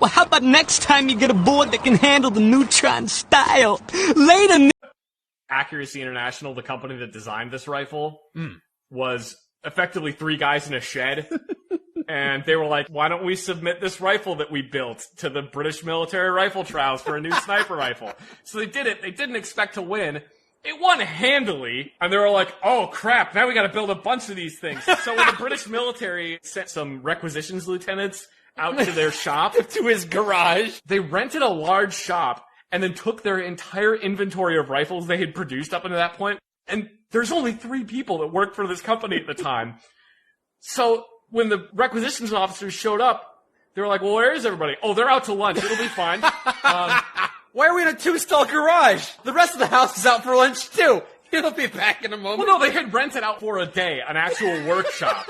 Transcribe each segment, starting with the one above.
Well, how about next time you get a board that can handle the Neutron style? Later. Accuracy International, the company that designed this rifle, was effectively 3 guys in a shed. And they were like, why don't we submit this rifle that we built to the British military rifle trials for a new sniper rifle? So they did it. They didn't expect to win. It won handily. And they were like, oh crap, now we gotta build a bunch of these things. So when the British military sent some requisitions lieutenants out to their shop, to his garage, they rented a large shop and then took their entire inventory of rifles they had produced up until that point. And there's only 3 people that worked for this company at the time. So when the requisitions officers showed up, they were like, well, where is everybody? Oh, they're out to lunch. It'll be fine. why are we in a 2-stall garage? The rest of the house is out for lunch, too. It'll be back in a moment. Well, no, they had rented out for a day an actual workshop.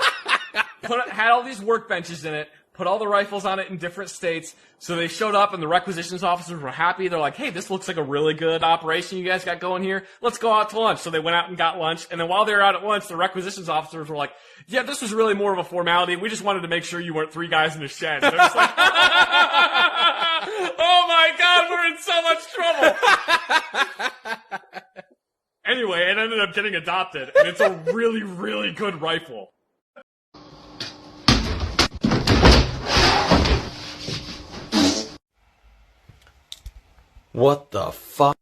Had all these workbenches in it, put all the rifles on it in different states. So they showed up and the requisitions officers were happy. They're like, hey, this looks like a really good operation you guys got going here. Let's go out to lunch. So they went out and got lunch. And then while they were out at lunch, the requisitions officers were like, yeah, this was really more of a formality. We just wanted to make sure you weren't 3 guys in a shed. They're just like, oh my God, we're in so much trouble. Anyway, it ended up getting adopted. And it's a really, really good rifle. What the fuck?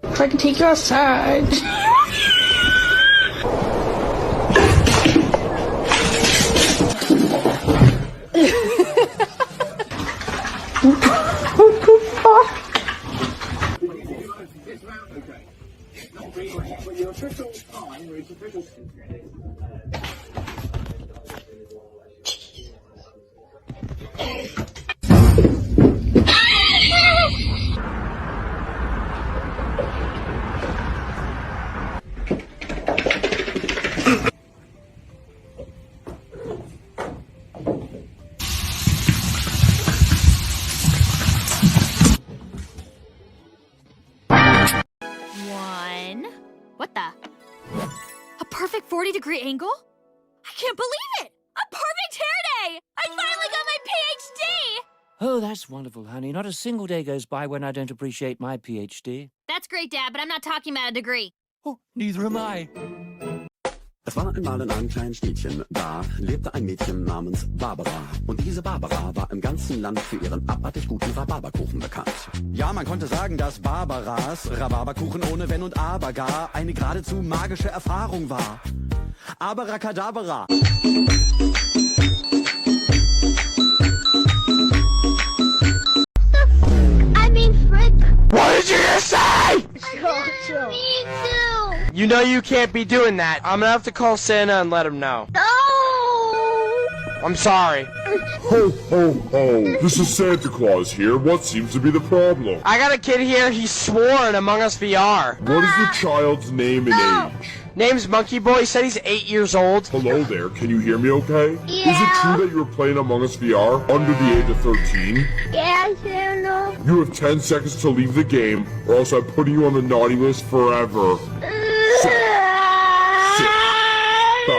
If I can take you outside. What the fuck? What the? A perfect 40-degree angle? I can't believe it! A perfect hair day! I finally got my PhD! Oh, that's wonderful, honey. Not a single day goes by when I don't appreciate my PhD. That's great, Dad, but I'm not talking about a degree. Oh, neither am I. Es war einmal in einem kleinen Städtchen, da lebte ein Mädchen namens Barbara. Und diese Barbara war im ganzen Land für ihren abartig guten Rhabarberkuchen bekannt. Ja, man konnte sagen, dass Barbaras Rhabarberkuchen ohne Wenn und Aber gar eine geradezu magische Erfahrung war. Abracadabra. You know you can't be doing that. I'm gonna have to call Santa and let him know. No! I'm sorry. Ho, ho, ho. This is Santa Claus here. What seems to be the problem? I got a kid here, he swore in Among Us VR. What is the child's name and age? Name's Monkey Boy, he said he's 8 years old. Hello there, can you hear me okay? Yeah. Is it true that you were playing Among Us VR under the age of 13? Yeah, Santa. You have 10 seconds to leave the game, or else I'm putting you on the naughty list forever. 6, 5,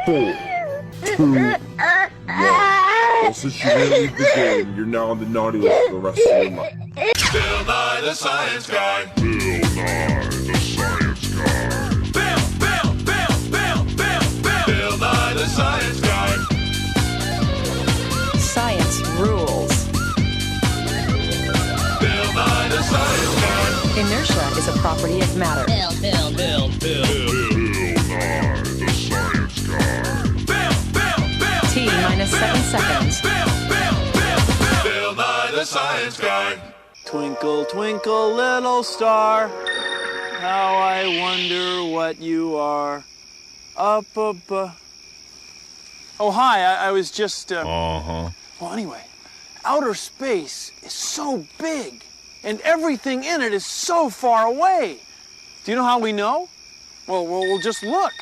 4, 2, 1. Since you didn't leave the game, you're now on the naughty list for the rest of your life. Bill Nye the Science Guy. Bill Nye the Science Guy. Bill Nye the Science Guy. Science rules. Bill Nye the Science Guy. Inertia is a property of matter. Bill Nye the Science Guy. T minus 7 seconds. Bill Nye the Science Guy. Twinkle, twinkle, little star, how I wonder what you are. Up above. Oh, hi, I was just, Well, anyway, outer space is so big, and everything in it is so far away. Do you know how we know? Well, we'll just look.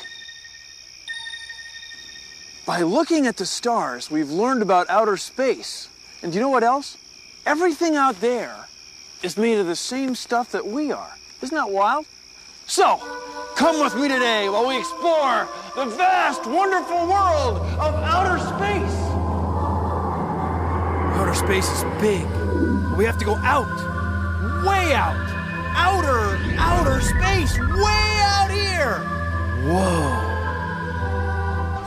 By looking at the stars, we've learned about outer space. And do you know what else? Everything out there is made of the same stuff that we are. Isn't that wild? So, come with me today while we explore the vast, wonderful world of outer space. Outer space is big. We have to go out. Way out. Outer space. Way out here. Whoa.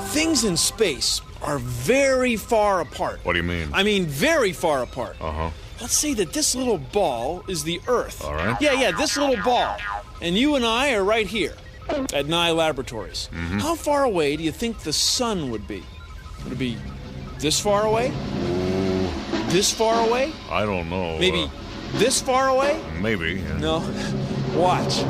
Things in space are very far apart. What do you mean? I mean, very far apart. Uh-huh. Let's say that this little ball is the Earth. All right. Yeah, this little ball. And you and I are right here at Nye Laboratories. Mm-hmm. How far away do you think the sun would be? Would it be this far away? This far away? I don't know. Maybe this far away? Maybe. Yeah. No. Watch.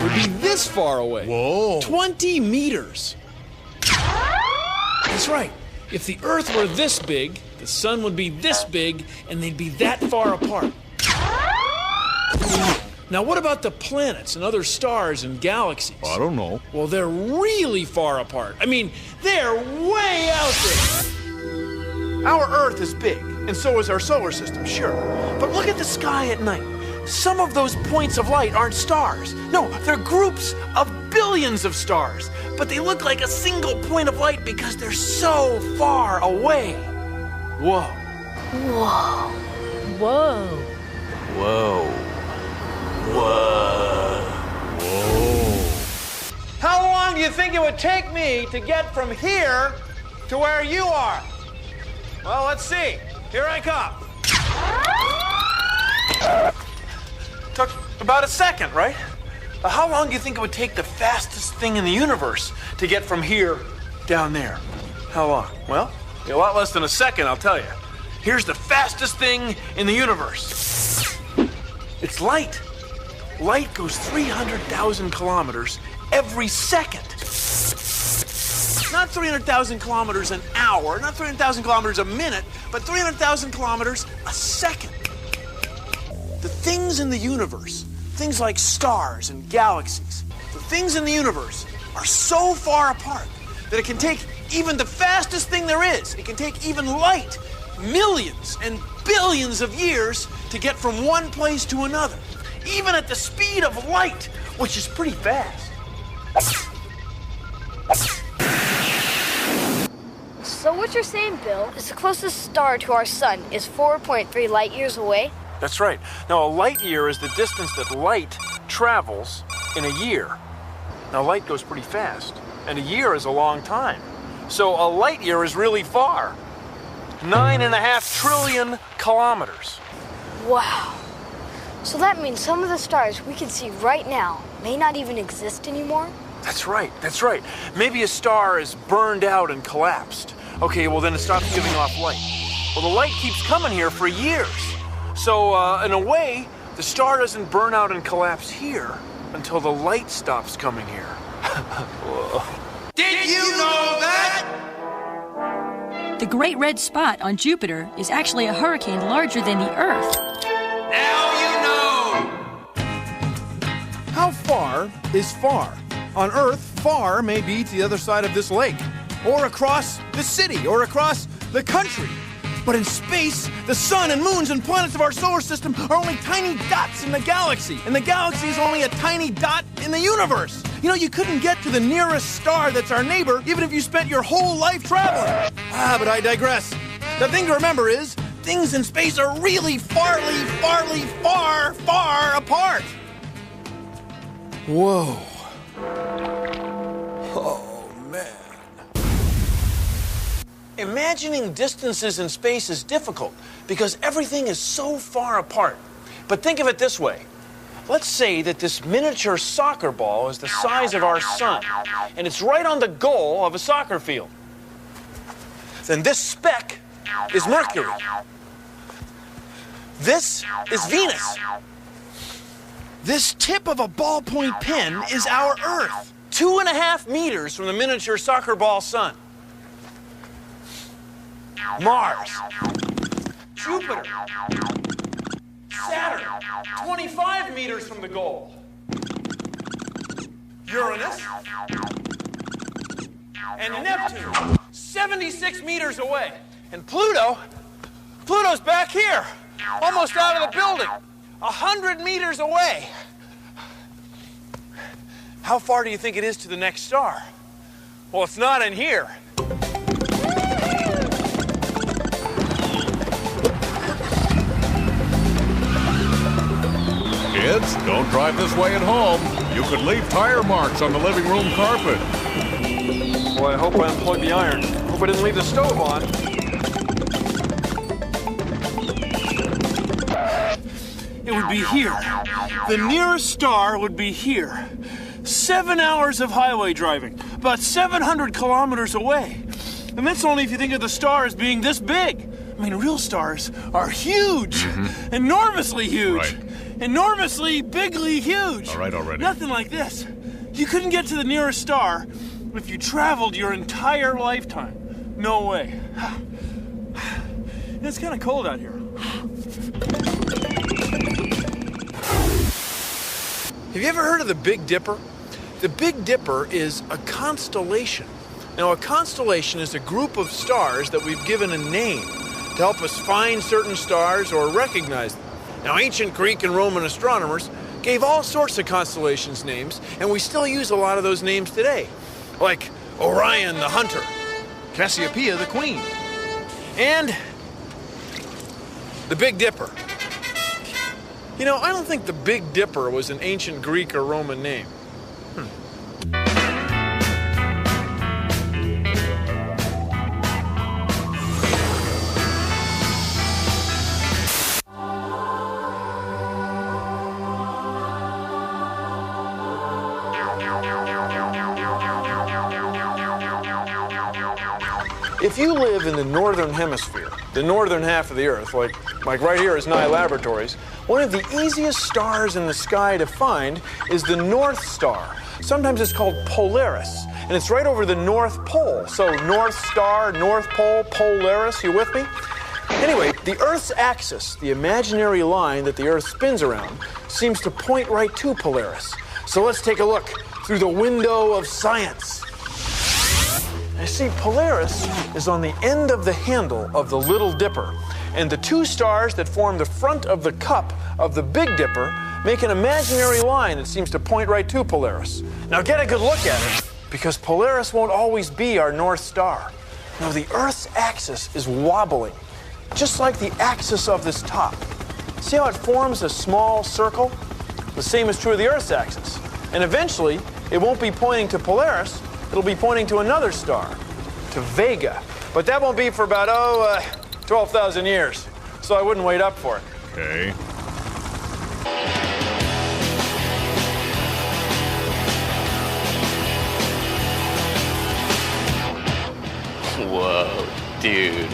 Would be this far away. Whoa. 20 meters. That's right. If the Earth were this big, the sun would be this big, and they'd be that far apart. Now, what about the planets and other stars and galaxies? I don't know. Well, they're really far apart. I mean, they're way out there. Our Earth is big, and so is our solar system, sure. But look at the sky at night. Some of those points of light aren't stars. No, they're groups of billions of stars. But they look like a single point of light because they're so far away. Whoa. Whoa. Whoa. Whoa. Whoa. Whoa. How long do you think it would take me to get from here to where you are? Well, let's see. Here I come. Took about a second, right? How long do you think it would take the fastest thing in the universe to get from here down there? How long? Well, a lot less than a second, I'll tell you. Here's the fastest thing in the universe. It's light. Light goes 300,000 kilometers every second. Not 300,000 kilometers an hour, not 300,000 kilometers a minute, but 300,000 kilometers a second. The things in the universe, things like stars and galaxies, the things in the universe are so far apart that it can take even the fastest thing there is, it can take even light, millions and billions of years to get from one place to another, even at the speed of light, which is pretty fast. So what you're saying, Bill, is the closest star to our sun is 4.3 light years away? That's right. Now, a light year is the distance that light travels in a year. Now, light goes pretty fast, and a year is a long time. So a light year is really far. 9.5 trillion kilometers. Wow. So that means some of the stars we can see right now may not even exist anymore? That's right, that's right. Maybe a star is burned out and collapsed. Okay, well then it stops giving off light. Well, the light keeps coming here for years. So, in a way, the star doesn't burn out and collapse here until the light stops coming here. Did you know that? The Great Red Spot on Jupiter is actually a hurricane larger than the Earth. Now you know! How far is far? On Earth, far may be to the other side of this lake, or across the city, or across the country. But in space, the sun and moons and planets of our solar system are only tiny dots in the galaxy, and the galaxy is only a tiny dot in the universe. You know, you couldn't get to the nearest star that's our neighbor even if you spent your whole life traveling. But I digress. The thing to remember is, things in space are really far apart. Whoa. Oh, man. Imagining distances in space is difficult because everything is so far apart. But think of it this way. Let's say that this miniature soccer ball is the size of our sun, and it's right on the goal of a soccer field. Then this speck is Mercury. This is Venus. This tip of a ballpoint pen is our Earth. 2.5 meters from the miniature soccer ball sun. Mars. Jupiter. Saturn. 25 meters from the goal. Uranus. And Neptune. 76 meters away. And Pluto's back here. Almost out of the building. 100 meters away. How far do you think it is to the next star? Well, it's not in here. Kids, don't drive this way at home. You could leave tire marks on the living room carpet. Well, I hope I unplugged the iron. Hope I didn't leave the stove on. It would be here. The nearest star would be here. 7 hours of highway driving, about 700 kilometers away. And that's only if you think of the star as being this big. I mean, real stars are huge, enormously huge, Right. enormously, bigly huge. All right, already. Nothing like this. You couldn't get to the nearest star if you traveled your entire lifetime. No way. It's kind of cold out here. Have you ever heard of the Big Dipper? The Big Dipper is a constellation. Now, a constellation is a group of stars that we've given a name to help us find certain stars or recognize them. Now, ancient Greek and Roman astronomers gave all sorts of constellations names, and we still use a lot of those names today. Like Orion the Hunter, Cassiopeia the Queen, and the Big Dipper. You know, I don't think the Big Dipper was an ancient Greek or Roman name. If you live in the northern hemisphere, the northern half of the Earth, like right here is Nye Laboratories, one of the easiest stars in the sky to find is the North Star. Sometimes it's called Polaris, and it's right over the North Pole. So North Star, North Pole, Polaris, you with me? Anyway, the Earth's axis, the imaginary line that the Earth spins around, seems to point right to Polaris. So let's take a look through the window of science. You see, Polaris is on the end of the handle of the Little Dipper, and the two stars that form the front of the cup of the Big Dipper make an imaginary line that seems to point right to Polaris. Now get a good look at it, because Polaris won't always be our North Star. No, the Earth's axis is wobbling, just like the axis of this top. See how it forms a small circle? The same is true of the Earth's axis. And eventually, it won't be pointing to Polaris, it'll be pointing to another star, to Vega. But that won't be for about, 12,000 years. So I wouldn't wait up for it. Okay. Whoa, dude.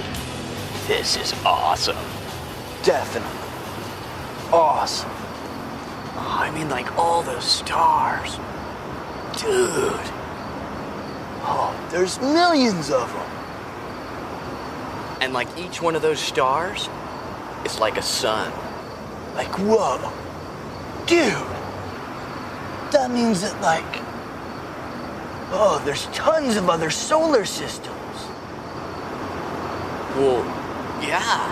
This is awesome. Definitely. awesome. I mean, like all those stars. Dude. Oh, there's millions of them. And like each one of those stars is like a sun. Like, whoa. Dude. That means that like, oh, there's tons of other solar systems. Well, yeah.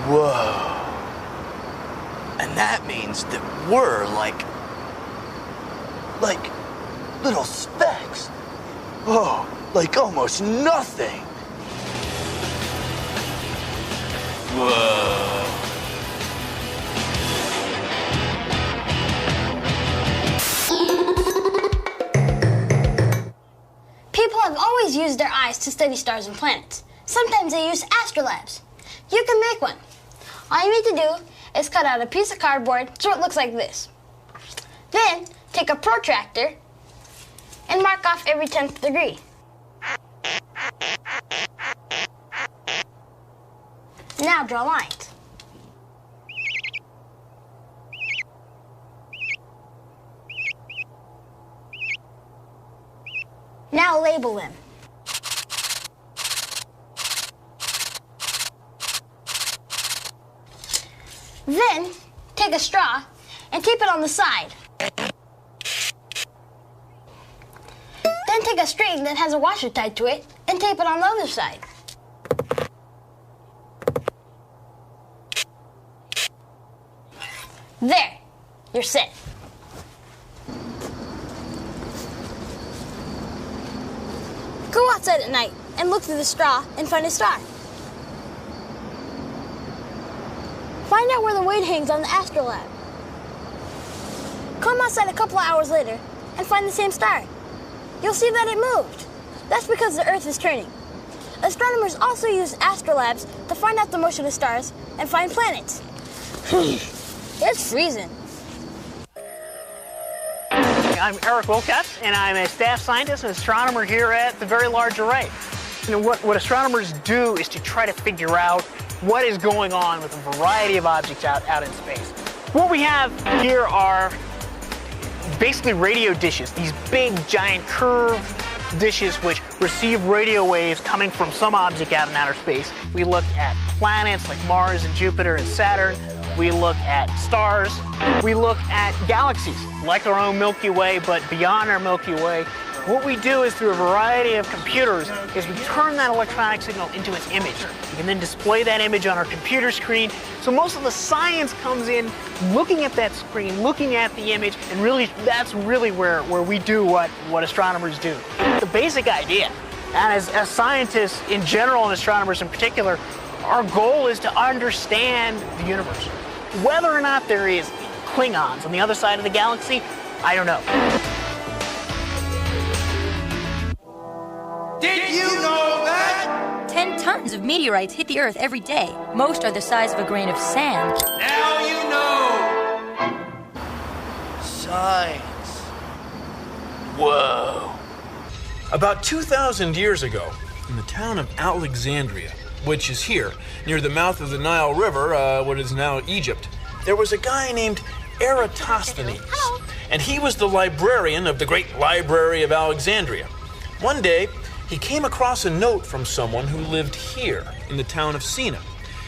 Whoa. And that means that we're like little specks. Oh, like almost nothing. Whoa. People have always used their eyes to study stars and planets. Sometimes they use astrolabes. You can make one. All you need to do is cut out a piece of cardboard so it looks like this. Then take a protractor and mark off every 10th degree. Now draw lines. Now label them. Then take a straw and tape it on the side. Then take a string that has a washer tied to it and tape it on the other side. There, you're set. Go outside at night and look through the straw and find a star. Find out where the weight hangs on the astrolabe. Come outside a couple of hours later and find the same star. You'll see that it moved. That's because the Earth is turning. Astronomers also use astrolabes to find out the motion of stars and find planets. It's freezing. I'm Eric Wilcox, and I'm a staff scientist and astronomer here at the Very Large Array. You know, what astronomers do is to try to figure out what is going on with a variety of objects out in space. What we have here are basically radio dishes, these big, giant, curved dishes which receive radio waves coming from some object out in outer space. We look at planets like Mars and Jupiter and Saturn. We look at stars. We look at galaxies, like our own Milky Way, but beyond our Milky Way. What we do is, through a variety of computers, is we turn that electronic signal into an image. We can then display that image on our computer screen. So most of the science comes in looking at that screen, looking at the image, and really, that's really where we do what astronomers do. The basic idea, and as scientists in general and astronomers in particular, our goal is to understand the universe. Whether or not there is Klingons on the other side of the galaxy, I don't know. Did you know that? 10 tons of meteorites hit the Earth every day. Most are the size of a grain of sand. Now you know. Science. Whoa. About 2,000 years ago, in the town of Alexandria, which is here, near the mouth of the Nile River, what is now Egypt, there was a guy named Eratosthenes. And he was the librarian of the great Library of Alexandria. One day, he came across a note from someone who lived here in the town of Sina.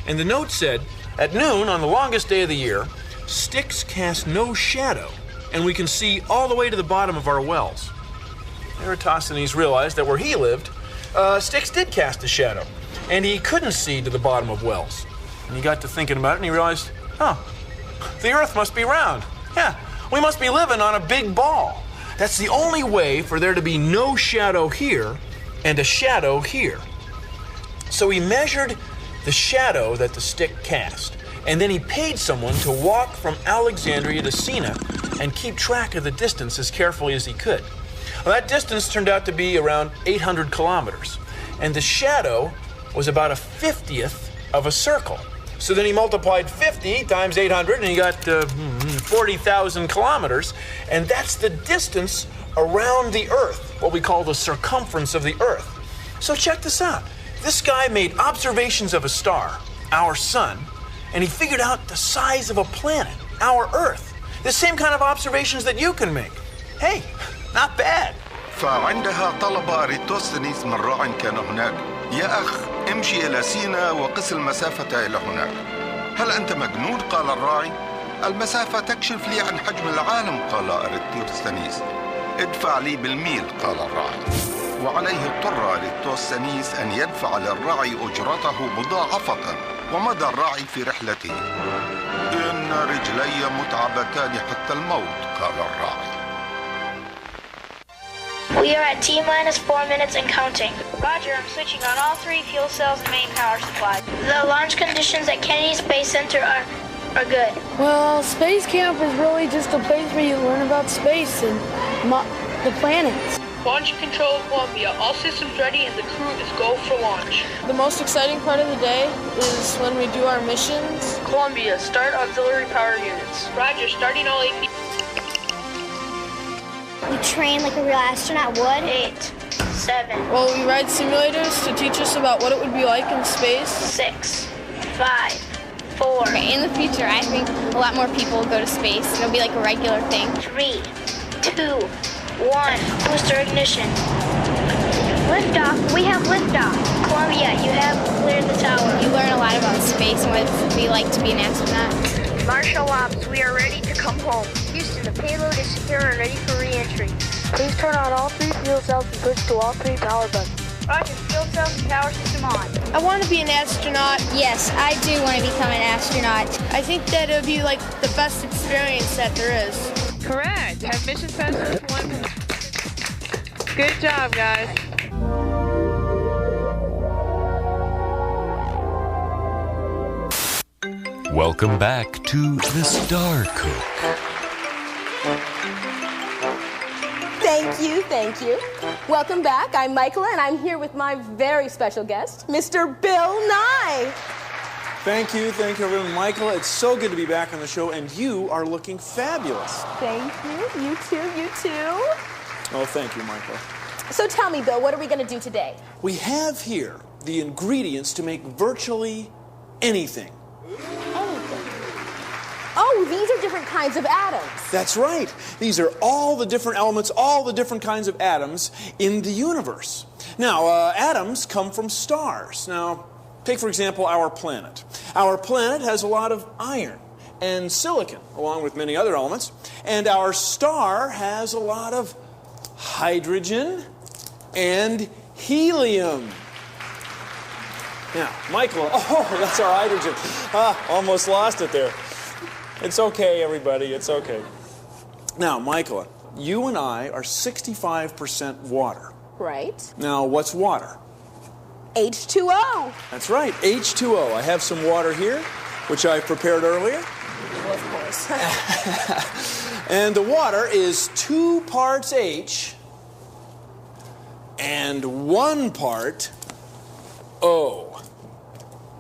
And the note said, at noon on the longest day of the year, sticks cast no shadow, and we can see all the way to the bottom of our wells. Eratosthenes realized that where he lived, sticks did cast a shadow, and he couldn't see to the bottom of wells. And he got to thinking about it, and he realized, the Earth must be round. Yeah, we must be living on a big ball. That's the only way for there to be no shadow here and a shadow here. So he measured the shadow that the stick cast, and then he paid someone to walk from Alexandria to Sina and keep track of the distance as carefully as he could. Well, that distance turned out to be around 800 kilometers, and the shadow was about a 50th of a circle. So then he multiplied 50 times 800, and he got 40,000 kilometers, and that's the distance around the Earth, what we call the circumference of the Earth. So check this out. This guy made observations of a star, our sun, and he figured out the size of a planet, our Earth. The same kind of observations that you can make. Hey, not bad. فعندها طلب أرسطوطنس من راع كان هناك: يا أخ، امشي إلى سينا وقس المسافة إلى هناك. هل أنت مجنون؟ قال الراعي. المسافة تكشف لي عن حجم العالم، قال أرسطوطنس. ادفع لي بالميل، قال الراعي. وعليه اضطر أرسطوطنس أن يدفع للراعي أجرته مضاعفة، ومضى الراعي في رحلته. إن رجلي متعبتان حتى الموت، قال الراعي. We are at T-minus 4 minutes and counting. Roger, I'm switching on all 3 fuel cells and main power supply. The launch conditions at Kennedy Space Center are good. Well, space camp is really just a place where you learn about space and the planets. Launch control Columbia. All systems ready and the crew is go for launch. The most exciting part of the day is when we do our missions. Columbia, start auxiliary power units. Roger, starting all 8. We train like a real astronaut would. 8, 7. Well, we ride simulators to teach us about what it would be like in space. 6, 5, 4. Okay, in the future, I think a lot more people will go to space. It'll be like a regular thing. 3, 2, 1. Booster ignition. Liftoff. We have liftoff. Columbia, you have cleared the tower. You learn a lot about space and what it would be like to be an astronaut. Marshall Ops, we are ready to come home. Houston, the payload is secure and ready for re-entry. Please turn on all 3 fuel cells and switch to all 3 power buttons. Roger, fuel cells and power system on. I want to be an astronaut. Yes, I do want to become an astronaut. I think that it would be like the best experience that there is. Correct. Have mission specialist 1. Good job, guys. Welcome back to the Star Cook. Thank you. Welcome back. I'm Michaela, and I'm here with my very special guest, Mr. Bill Nye. Thank you, everyone. Michaela, it's so good to be back on the show, and you are looking fabulous. Thank you. You too. Oh, thank you, Michaela. So tell me, Bill, what are we going to do today? We have here the ingredients to make virtually anything. Oh, these are different kinds of atoms. That's right. These are all the different elements, all the different kinds of atoms in the universe. Now, atoms come from stars. Now, take, for example, our planet. Our planet has a lot of iron and silicon, along with many other elements. And our star has a lot of hydrogen and helium. Now, Michael, oh, that's our hydrogen. Almost lost it there. It's okay, everybody, it's okay. Now, Michaela, you and I are 65% water. Right. Now, what's water? H2O. That's right, H2O. I have some water here, which I prepared earlier. Well, of course. And the water is 2 parts H and 1 part O.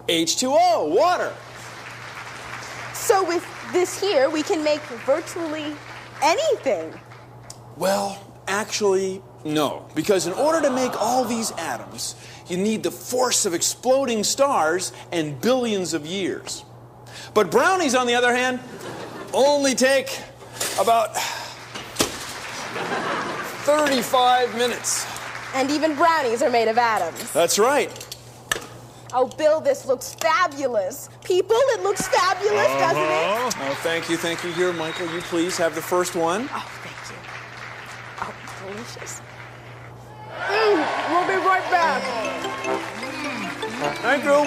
H2O, water. So with this here, we can make virtually anything. Well, actually, no. Because in order to make all these atoms, you need the force of exploding stars and billions of years. But brownies, on the other hand, only take about 35 minutes. And even brownies are made of atoms. That's right. Oh, Bill, this looks fabulous. People, it looks fabulous, doesn't it? Oh, thank you. Here, Michael, you please have the first one. Oh, thank you. Oh, delicious. We'll be right back. Thank you.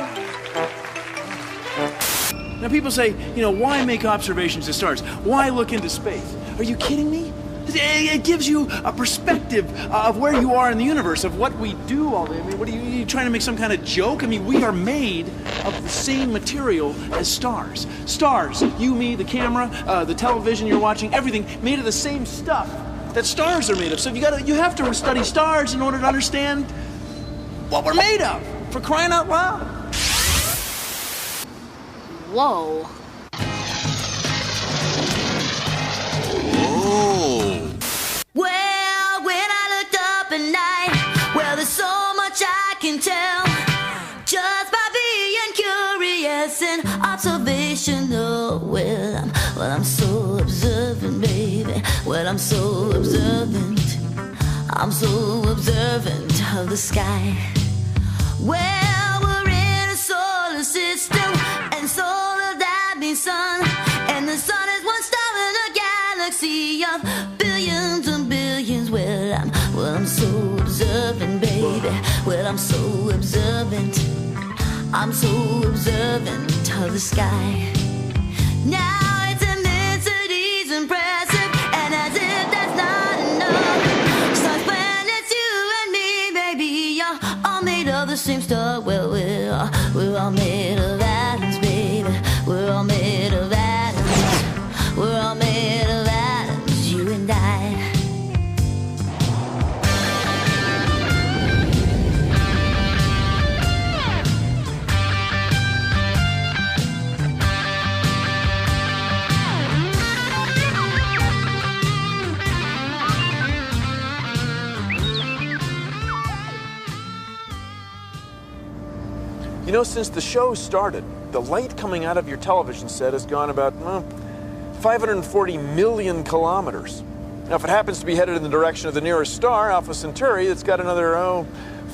Now, people say, why make observations of stars? Why look into space? Are you kidding me? It gives you a perspective of where you are in the universe, of what we do all day. I mean, what are you trying to make some kind of joke? I mean, we are made of the same material as stars. Stars, you, me, the camera, the television you're watching, everything made of the same stuff that stars are made of. So you have to study stars in order to understand what we're made of, for crying out loud. Whoa. Well, when I looked up at night, well, there's so much I can tell just by being curious. sensational. Well, I'm so observant, baby. Well, I'm so observant. I'm so observant of the sky. Well, we're in a solar system, and solar that means sun. And the sun is one star in a galaxy of billions and billions. Well, I'm so observant, baby. Well, I'm so observant. I'm so observant of the sky. Now its immensity's impressive, and as if that's not enough, stars, planets, you and me, baby, are all made of the same stuff. Well, we're all made of atoms, baby. We're all made of atoms. We're all made of atoms, you and I. You know, since the show started, the light coming out of your television set has gone about 540 million kilometers. Now, if it happens to be headed in the direction of the nearest star, Alpha Centauri, it's got another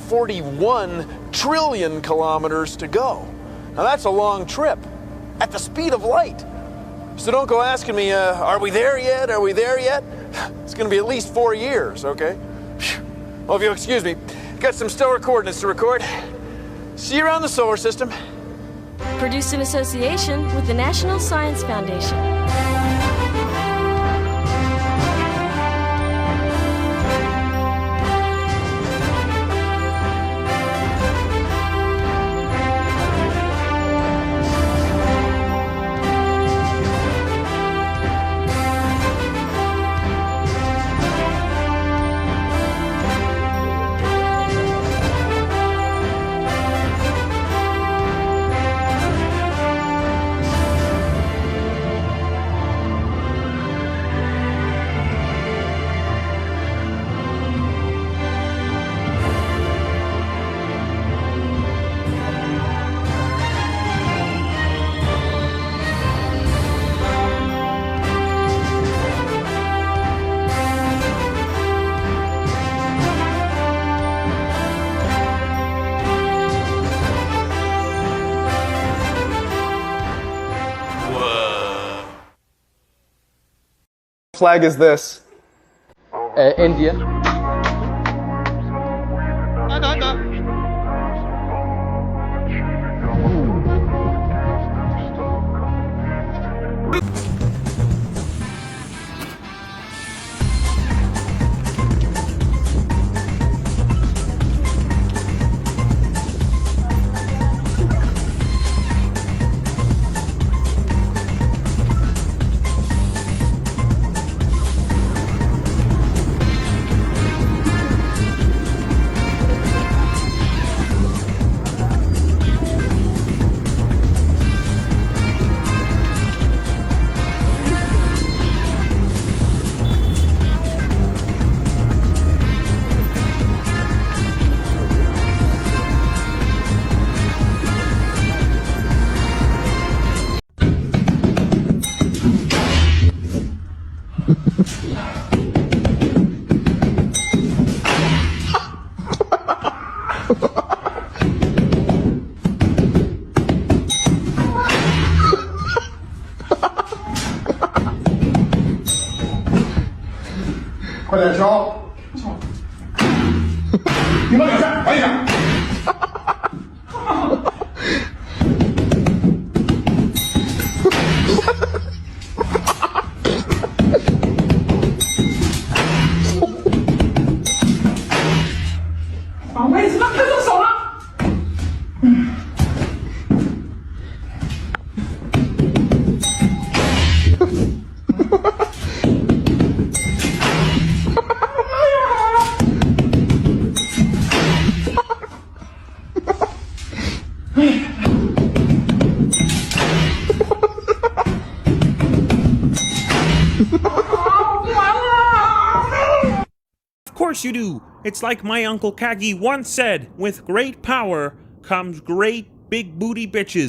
41 trillion kilometers to go. Now, that's a long trip at the speed of light. So don't go asking me, are we there yet? Are we there yet? It's going to be at least 4 years, okay? Well, if you'll excuse me, got some stellar coordinates to record. See you around the solar system. Produced in association with the National Science Foundation. Flag is this? India. Of course you do. It's like my Uncle Kagi once said, with great power comes great big booty bitches.